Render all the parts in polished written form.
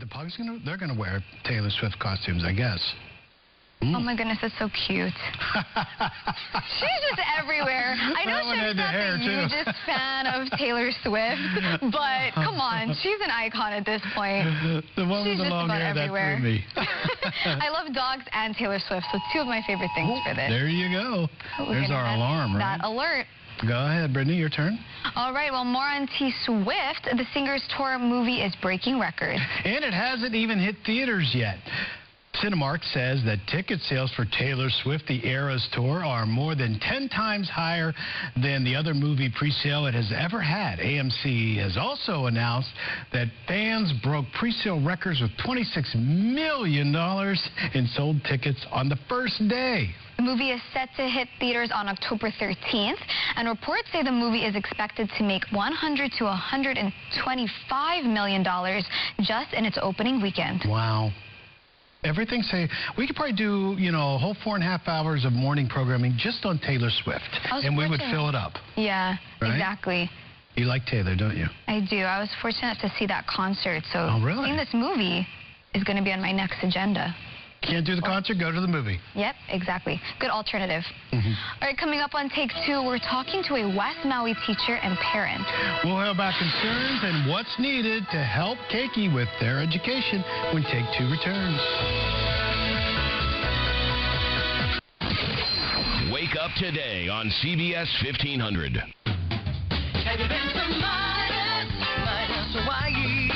the pugs they're gonna wear Taylor Swift costumes, I guess. Oh my goodness, that's so cute. She's just everywhere. I know she's not the hugest fan of Taylor Swift, but come on, she's an icon at this point. The one She's with the just long about hair, everywhere. that threw me. I love dogs and Taylor Swift, so two of my favorite things for this. There you go. There's our alarm, right? That alert. Go ahead, Brittany, your turn. All right, well, more on T. Swift. The singer's tour movie is breaking records. And it hasn't even hit theaters yet. Cinemark says that ticket sales for Taylor Swift, the Eras Tour, are more than 10 times higher than the other movie presale it has ever had. AMC has also announced that fans broke presale records with $26 million in sold tickets on the first day. The movie is set to hit theaters on October 13th, and reports say the movie is expected to make $100 to $125 million just in its opening weekend. Wow. Everything say we could probably do, a whole 4.5 hours of morning programming just on Taylor Swift, and we would fill it up. Yeah, right? Exactly. You like Taylor, don't you? I do. I was fortunate to see that concert, so seeing this movie is going to be on my next agenda. Can't do the concert, go to the movie. Yep, exactly. Good alternative. All right, coming up on Take Two, we're talking to a West Maui teacher and parent. We'll hear about concerns and what's needed to help Keiki with their education when Take Two returns. Wake up today on CBS 1500. Have you been to Midas Hawaii?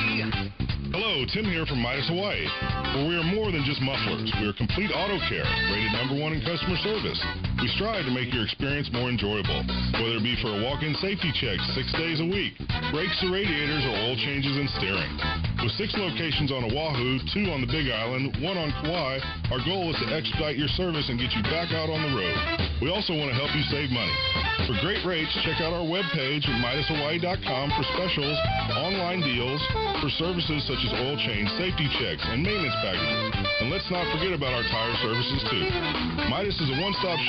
Hello, Tim here from Midas Hawaii. Well, we are more than just mufflers. We are complete auto care, rated #1 in customer service. We strive to make your experience more enjoyable, whether it be for a walk-in safety check 6 days a week, brakes or radiators, or oil changes and steering. With 6 locations on Oahu, 2 on the Big Island, 1 on Kauai, our goal is to expedite your service and get you back out on the road. We also want to help you save money. For great rates, check out our webpage at MidasHawaii.com for specials, online deals, for services such as oil change, safety checks, and maintenance packages. And let's not forget about our tire services, too. Midas is a one-stop shop.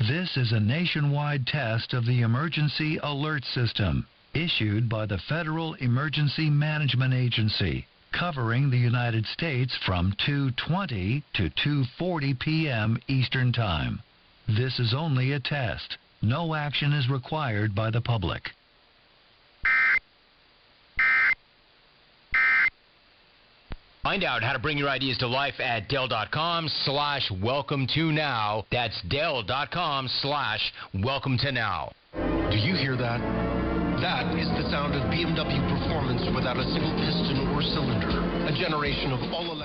This is a nationwide test of the Emergency Alert System, issued by the Federal Emergency Management Agency, covering the United States from 2:20 to 2:40 p.m. Eastern Time. This is only a test. No action is required by the public. Find out how to bring your ideas to life at Dell.com/welcome-to-now. That's Dell.com/welcome-to-now. Do you hear that? That is the sound of BMW performance without a single piston or cylinder. A generation of all-electric